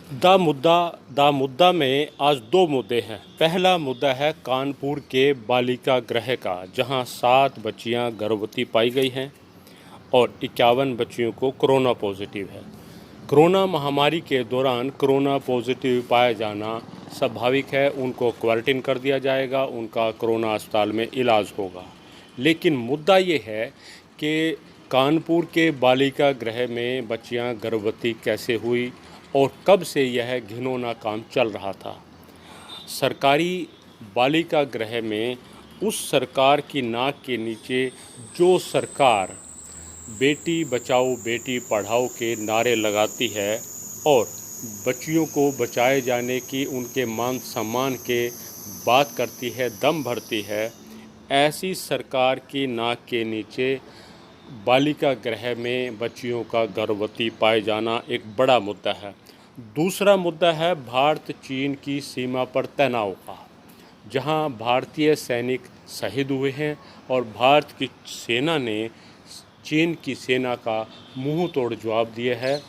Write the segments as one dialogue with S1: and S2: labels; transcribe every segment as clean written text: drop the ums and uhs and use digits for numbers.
S1: The मुद्दा में आज दो मुद्दे हैं। पहला मुद्दा है कानपुर के बालिका गृह का, जहां 7 बच्चियां गर्भवती पाई गई हैं और 51 बच्चियों को कोरोना पॉजिटिव है। कोरोना महामारी के दौरान कोरोना पॉजिटिव पाया जाना स्वाभाविक है, उनको क्वारंटीन कर दिया जाएगा, उनका कोरोना अस्पताल में इलाज होगा। लेकिन मुद्दा ये है कि कानपुर के बालिका गृह में बच्चियां गर्भवती कैसे हुई और कब से यह घिनौना काम चल रहा था। सरकारी बालिका गृह में उस सरकार की नाक के नीचे जो सरकार बेटी बचाओ बेटी पढ़ाओ के नारे लगाती है और बच्चियों को बचाए जाने की, उनके मान सम्मान के बात करती है, दम भरती है, ऐसी सरकार की नाक के नीचे बालिका गृह में बच्चियों का गर्भवती पाए जाना एक बड़ा मुद्दा है। दूसरा मुद्दा है भारत चीन की सीमा पर तनाव का, जहां भारतीय सैनिक शहीद हुए हैं और भारत की सेना ने चीन की सेना का मुंह तोड़ जवाब दिया है,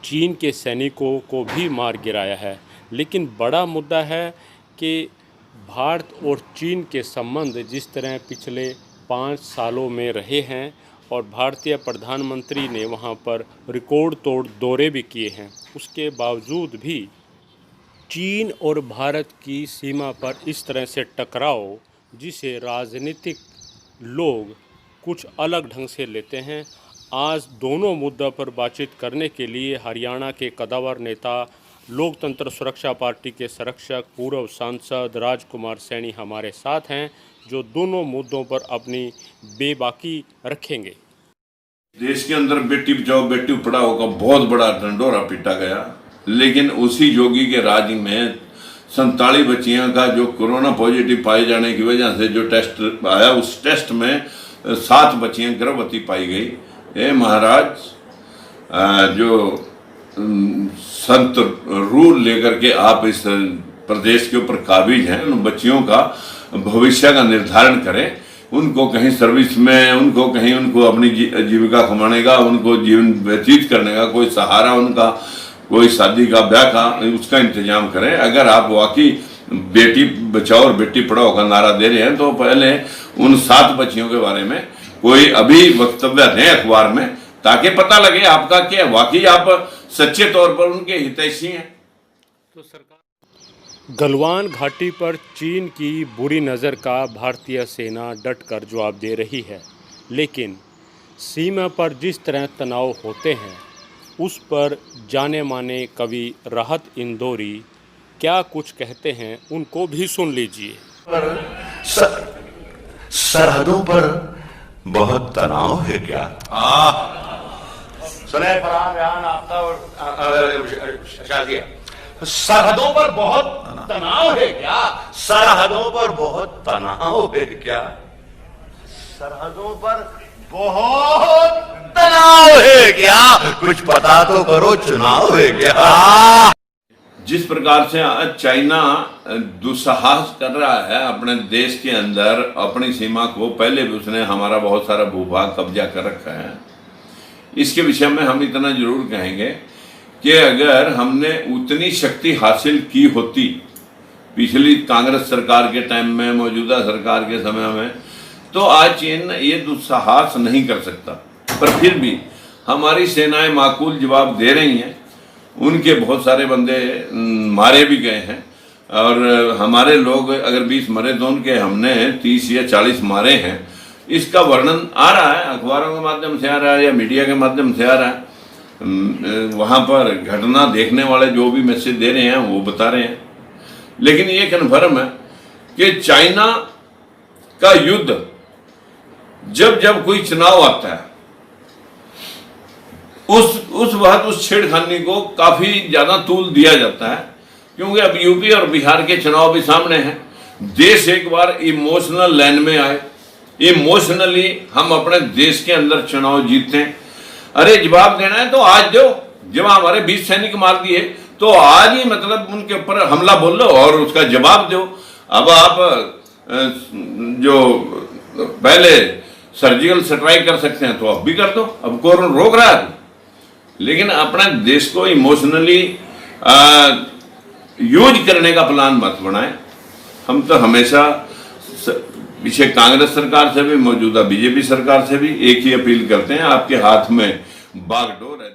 S1: चीन के सैनिकों को भी मार गिराया है। लेकिन बड़ा मुद्दा है कि भारत और चीन के संबंध जिस तरह पिछले 5 सालों में रहे हैं और भारतीय प्रधानमंत्री ने वहां पर रिकॉर्ड तोड़ दौरे भी किए हैं, उसके बावजूद भी चीन और भारत की सीमा पर इस तरह से टकराव, जिसे राजनीतिक लोग कुछ अलग ढंग से लेते हैं। आज दोनों मुद्दों पर बातचीत करने के लिए हरियाणा के कद्दावर नेता, लोकतंत्र सुरक्षा पार्टी के संरक्षक, पूर्व सांसद राजकुमार सैनी हमारे साथ हैं, जो दोनों मुद्दों पर अपनी बेबाकी रखेंगे।
S2: देश के अंदर बेटी बचाओ बेटी पढ़ाओ का बहुत बड़ा ढंढोरा पीटा गया, लेकिन उसी योगी के राज में 47 बच्चियां का जो कोरोना पॉजिटिव पाए जाने की वजह से जो टेस्ट आया, उस टेस्ट में 7 बच्चियां गर्भवती पाई गई। ये महाराज, जो संत रूल लेकर के आप इस प्रदेश के ऊपर काबिज हैं, उन बच्चियों का भविष्य का निर्धारण करें, उनको कहीं सर्विस में, उनको कहीं उनको अपनी जीविका कमाने का, उनको जीवन व्यतीत करने का कोई सहारा, उनका कोई शादी का ब्याह का उसका इंतजाम करें। अगर आप वाकई बेटी बचाओ और बेटी पढ़ाओ का नारा दे रहे हैं तो पहले उन 7 बच्चियों के बारे में कोई अभी वक्तव्य दें अखबार में, ताकि पता लगे आपका क्या वाकई आप सच्चे तौर पर उनके हितैषी हैं।
S1: तो सरकार गलवान घाटी पर चीन की बुरी नज़र का भारतीय सेना डटकर जवाब दे रही है, लेकिन सीमा पर जिस तरह तनाव होते हैं उस पर जाने माने कवि राहत इंदौरी क्या कुछ कहते हैं, उनको भी सुन लीजिए।
S3: सरहदों पर बहुत तनाव है क्या? सुने फरहान रेहान आफ्ताब और शाजिया, सरहदों पर बहुत तनाव है क्या? सरहदों पर बहुत तनाव है क्या? सरहदों पर बहुत तनाव है क्या? कुछ पता तो करो, चुनाव है क्या?
S2: जिस प्रकार से आज चाइना दुस्साहस कर रहा है अपने देश के अंदर अपनी सीमा को, पहले भी उसने हमारा बहुत सारा भूभाग कब्जा कर रखा है, इसके विषय में हम इतना जरूर कहेंगे कि अगर हमने उतनी शक्ति हासिल की होती पिछली कांग्रेस सरकार के टाइम में, मौजूदा सरकार के समय में, तो आज चीन ये दुस्साहस नहीं कर सकता। पर फिर भी हमारी सेनाएं माकूल जवाब दे रही हैं, उनके बहुत सारे बंदे मारे भी गए हैं और हमारे लोग अगर 20 मरे तो उनके हमने 30 या 40 मारे हैं। इसका वर्णन आ रहा है, अखबारों के माध्यम से आ रहा है या मीडिया के माध्यम से आ रहा है। वहाँ पर घटना देखने वाले जो भी मैसेज दे रहे हैं वो बता रहे हैं। लेकिन ये कन्फर्म है कि चाइना का युद्ध जब जब कोई चुनाव आता है उस वक्त उस छेड़खानी को काफी ज्यादा तूल दिया जाता है, क्योंकि अब यूपी और बिहार के चुनाव भी सामने हैं। देश एक बार इमोशनल लाइन में आए, इमोशनली हम अपने देश के अंदर चुनाव जीतते हैं। अरे जवाब देना है तो आज दो, जब हमारे 20 सैनिक मार दिए तो आज ही मतलब उनके ऊपर हमला बोल लो और उसका जवाब दो। अब आप जो पहले सर्जिकल स्ट्राइक कर सकते हैं तो अब भी कर दो, अब कौन रोक रहा है? लेकिन अपने देश को इमोशनली यूज करने का प्लान मत बनाएं। हम तो हमेशा पीछे कांग्रेस सरकार से भी, मौजूदा बीजेपी सरकार से भी एक ही अपील करते हैं, आपके हाथ में बागडोर है।